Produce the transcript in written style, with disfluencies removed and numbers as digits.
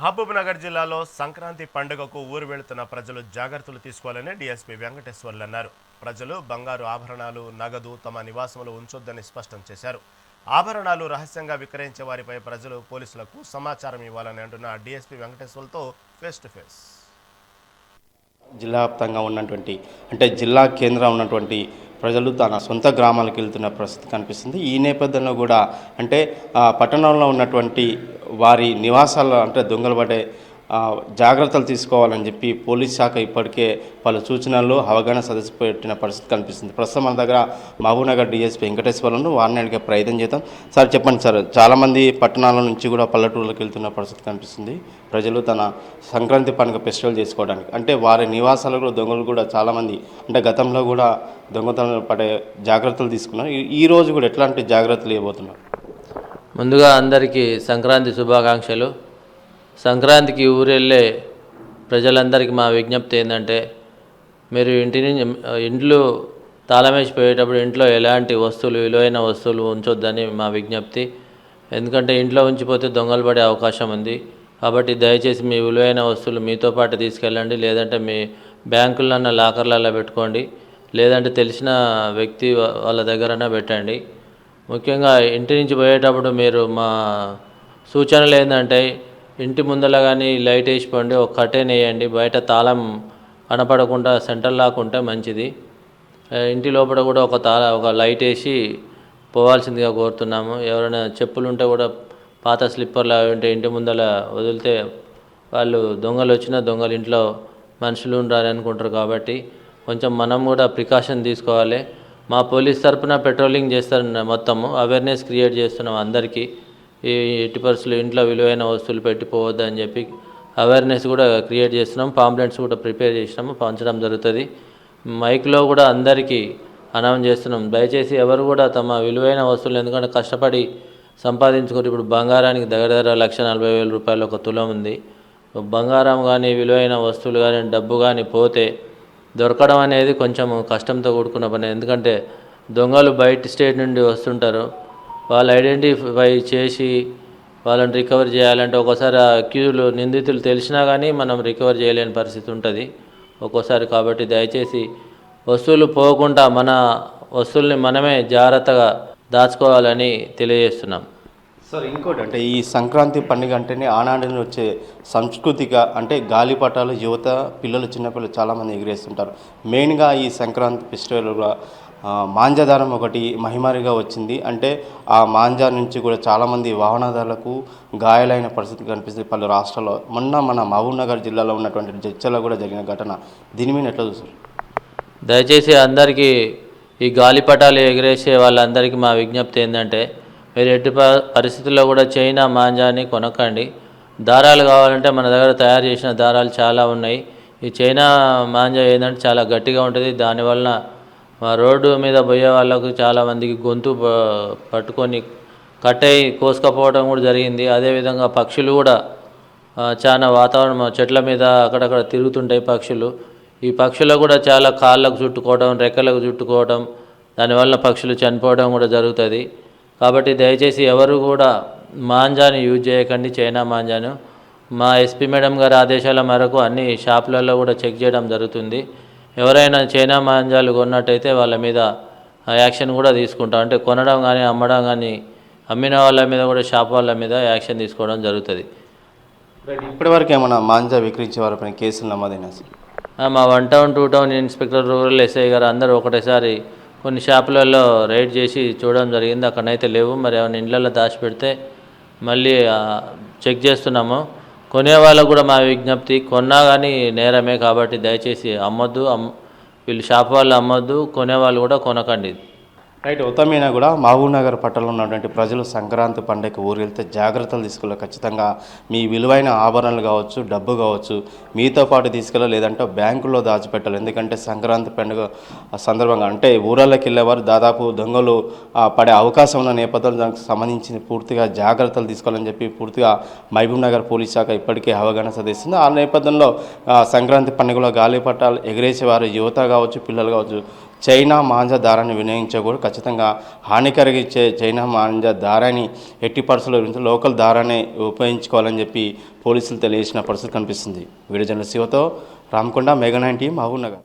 మహబూబ్నగర్ జిల్లాలో సంక్రాంతి పండుగకు ఊరు వెళుతున్న ప్రజలు జాగ్రత్తలు తీసుకోవాలని డీఎస్పీ వెంకటేశ్వర్లు అన్నారు. ప్రజలు బంగారు ఆభరణాలు, నగదు తమ నివాసంలో ఉంచొద్దని స్పష్టం చేశారు. ఆభరణాలు రహస్యంగా విక్రయించే వారిపై ప్రజలు పోలీసులకు సమాచారం ఇవ్వాలని అంటున్న డీఎస్పీ వెంకటేశ్వర్లతో ఫేస్ టు ఫేస్. జిల్లా వ్యాప్తంగా ఉన్నటువంటి జిల్లా కేంద్రం ఉన్నటువంటి ప్రజలు తన సొంత గ్రామాలకు వెళ్తున్న పరిస్థితి కనిపిస్తుంది. ఈ నేపథ్యంలో కూడా పట్టణంలో ఉన్నటువంటి వారి నివాసాల్లో దొంగలు పడే జాగ్రత్తలు తీసుకోవాలని చెప్పి పోలీస్ శాఖ ఇప్పటికే పలు సూచనలు అవగాహన సదస్సు పెట్టిన పరిస్థితి కనిపిస్తుంది. ప్రస్తుతం మన దగ్గర మహబూబ్నగర్ డీఎస్పీ వెంకటేశ్వర్లను వారిని అడిగే ప్రయత్నం చేద్దాం. సార్ చెప్పండి సార్, చాలామంది పట్టణాల నుంచి కూడా పల్లెటూళ్ళకి వెళ్తున్న పరిస్థితి కనిపిస్తుంది. ప్రజలు తన సంక్రాంతి పండుగ ఫెస్టివల్ చేసుకోవడానికి వారి నివాసాలలో దొంగలు కూడా చాలామంది గతంలో కూడా దొంగతనాలు పడే జాగ్రత్తలు తీసుకున్నారు. ఈ రోజు కూడా ఎట్లాంటి జాగ్రత్తలు ఇవ్వబోతున్నారు? ముందుగా అందరికీ సంక్రాంతి శుభాకాంక్షలు. సంక్రాంతికి ఊరెళ్ళే ప్రజలందరికీ మా విజ్ఞప్తి ఏంటంటే, మీరు ఇంట్లో తాళం వేసి పోయేటప్పుడు ఇంట్లో ఎలాంటి వస్తువులు, విలువైన వస్తువులు ఉంచొద్దని మా విజ్ఞప్తి. ఎందుకంటే ఇంట్లో ఉంచిపోతే దొంగలు పడే అవకాశం ఉంది. కాబట్టి దయచేసి మీ విలువైన వస్తువులు మీతో పాటు తీసుకెళ్ళండి. లేదంటే మీ బ్యాంకులన్న లాకర్లలో పెట్టుకోండి. లేదంటే తెలిసిన వ్యక్తి వాళ్ళ దగ్గరనే పెట్టండి. ముఖ్యంగా ఇంటి నుంచి పోయేటప్పుడు మీరు మా సూచనలు ఏంటంటే, ఇంటి ముందర కానీ లైట్ వేసిపోండి, ఒక కర్టెన్ వేయండి. బయట తాళం కనపడకుండా సెంటర్ లాక్ ఉంటే మంచిది. ఇంటి లోపల కూడా ఒక లైట్ వేసి పోవాల్సిందిగా కోరుతున్నాము. ఎవరైనా చెప్పులు ఉంటే కూడా పాత స్లిప్పర్లు అవి ఉంటే ఇంటి ముందర వదిలితే వాళ్ళు దొంగలు వచ్చినా దొంగలు ఇంట్లో మనుషులు ఉండాలని అనుకుంటారు. కాబట్టి కొంచెం మనం కూడా ప్రికాషన్ తీసుకోవాలి. మా పోలీస్ తరఫున పెట్రోలింగ్ చేస్తారన్న మొత్తము అవేర్నెస్ క్రియేట్ చేస్తున్నాం అందరికీ. ఈ ఎట్టి పరిస్థితుల్లో ఇంట్లో విలువైన వస్తువులు పెట్టిపోవద్దు అని చెప్పి అవేర్నెస్ కూడా క్రియేట్ చేస్తున్నాం. పాంప్లెట్స్ కూడా ప్రిపేర్ చేసినాము, పంచడం జరుగుతుంది. మైక్లో కూడా అందరికీ అనౌన్స్ చేస్తున్నాం. దయచేసి ఎవరు కూడా తమ విలువైన వస్తువులు, ఎందుకంటే కష్టపడి సంపాదించుకుంటే ఇప్పుడు బంగారానికి దగ్గర 1,40,000 రూపాయలు ఒక తులం ఉంది. బంగారం కానీ విలువైన వస్తువులు కానీ డబ్బు కానీ పోతే దొరకడం అనేది కొంచెం కష్టంతో కూడుకున్న పని. ఎందుకంటే దొంగలు బయట స్టేట్ నుండి వస్తుంటారు. వాళ్ళు ఐడెంటిఫై చేసి వాళ్ళని రికవర్ చేయాలంటే ఒక్కోసారి అక్యూజులు, నిందితులు తెలిసినా కానీ మనం రికవర్ చేయలేని పరిస్థితి ఉంటుంది ఒక్కోసారి. కాబట్టి దయచేసి వస్తువులు పోకుండా మన వస్తువుల్ని మనమే జాగ్రత్తగా దాచుకోవాలని తెలియజేస్తున్నాం. సార్ ఇంకోటి ఈ సంక్రాంతి పండుగ అంటేనే ఆనాటి వచ్చే సాంస్కృతిక గాలిపటాలు యువత, పిల్లలు, చిన్నపిల్లలు చాలామంది ఎగిరేస్తుంటారు. మెయిన్గా ఈ సంక్రాంతి ఫెస్టివల్ మాంజాదారం ఒకటి మహిమారిగా వచ్చింది. ఆ మాంజా నుంచి కూడా చాలామంది వాహనదారులకు గాయాలైన పరిస్థితి కనిపిస్తుంది పలు రాష్ట్రాల్లో. మొన్న మన మహబూబ్నగర్ జిల్లాలో ఉన్నటువంటి జడ్చల్లో కూడా జరిగిన ఘటన, దీని మీద ఎట్లా చూస్తారు? దయచేసి అందరికీ ఈ గాలిపటాలు ఎగిరేసే వాళ్ళందరికీ మా విజ్ఞప్తి ఏంటంటే, మీరు ఎట్టి పరిస్థితుల్లో కూడా చైనా మాంజాని కొనకండి. దారాలు కావాలంటే మన దగ్గర తయారు చేసిన దారాలు చాలా ఉన్నాయి. ఈ చైనా మాంజా ఏంటంటే చాలా గట్టిగా ఉంటుంది. దానివలన రోడ్డు మీద పోయే వాళ్ళకు చాలామందికి గొంతు పట్టుకొని కట్టయి కోసుకపోవడం కూడా జరిగింది. అదేవిధంగా పక్షులు కూడా చాలా వాతావరణం చెట్ల మీద అక్కడక్కడ తిరుగుతుంటాయి పక్షులు. ఈ పక్షులు కూడా చాలా కాళ్ళకు చుట్టుకోవడం, రెక్కలకు చుట్టుకోవడం, దానివల్ల పక్షులు చనిపోవడం కూడా జరుగుతుంది. కాబట్టి దయచేసి ఎవరు కూడా మాంజాని యూజ్ చేయకండి, చైనా మాంజాను. మా ఎస్పీ మేడం గారి ఆదేశాల మేరకు అన్ని షాపులలో కూడా చెక్ చేయడం జరుగుతుంది. ఎవరైనా చైనా మాంజాలు కొన్నట్టయితే వాళ్ళ మీద యాక్షన్ కూడా తీసుకుంటాం. కొనడం కానీ అమ్మడం కానీ, అమ్మిన వాళ్ళ మీద కూడా షాప్ వాళ్ళ మీద యాక్షన్ తీసుకోవడం జరుగుతుంది. ఇప్పటివరకు ఏమైనా మాంజా విక్రయించే వారిపైన కేసులు నమోదైనా? మా 1 town 2 town inspector, rural SI గారు అందరూ ఒకటేసారి కొన్ని షాపులలో రైడ్ చేసి చూడడం జరిగింది. అక్కడనైతే లేవు. మరి ఏమైనా ఇండ్లలో దాచిపెడితే మళ్ళీ చెక్ చేస్తున్నాము. కొనే వాళ్ళకు కూడా మా విజ్ఞప్తి, కొన్నా కానీ నేరమే. కాబట్టి దయచేసి అమ్మొద్దు, వీళ్ళు షాప్ వాళ్ళు అమ్మొద్దు, కొనేవాళ్ళు కూడా కొనకండి. రైట్. ఉత్తమేనా కూడా మహబూబ్నగర్ పట్టణంలో ఉన్నటువంటి ప్రజలు సంక్రాంతి పండుగ ఊరు వెళ్తే జాగ్రత్తలు తీసుకోవాలి. ఖచ్చితంగా మీ విలువైన ఆభరణాలు కావచ్చు, డబ్బు కావచ్చు మీతో పాటు తీసుకెళ్ళాలి, లేదంటే బ్యాంకులో దాచిపెట్టాలి. ఎందుకంటే సంక్రాంతి పండుగ సందర్భంగా ఊళ్ళకి వెళ్ళేవారు దాదాపు దొంగలు పడే అవకాశం ఉన్న నేపథ్యంలో దానికి సంబంధించిన పూర్తిగా జాగ్రత్తలు తీసుకోవాలని చెప్పి పూర్తిగా మహబూబ్నగర్ పోలీస్ శాఖ ఇప్పటికే అవగాహన సదస్సుంది. ఆ నేపథ్యంలో సంక్రాంతి పండుగలో గాలిపటాలు ఎగిరేసేవారు యువత కావచ్చు, పిల్లలు కావచ్చు చైనా మాంజా దారాన్ని వినియోగించకూడదు. ఖచ్చితంగా హానికరిగించే చైనా మాంజా దారాన్ని ఎట్టి పరిస్థితుల్లో లోకల్ దారాన్ని ఉపయోగించుకోవాలని చెప్పి పోలీసులు తెలియజేసిన పరిస్థితి కనిపిస్తుంది. వీడియో జర్నలిస్ట్ శివతో రామకొండ, మెగా 9 టీం, మహబూబ్ నగర్.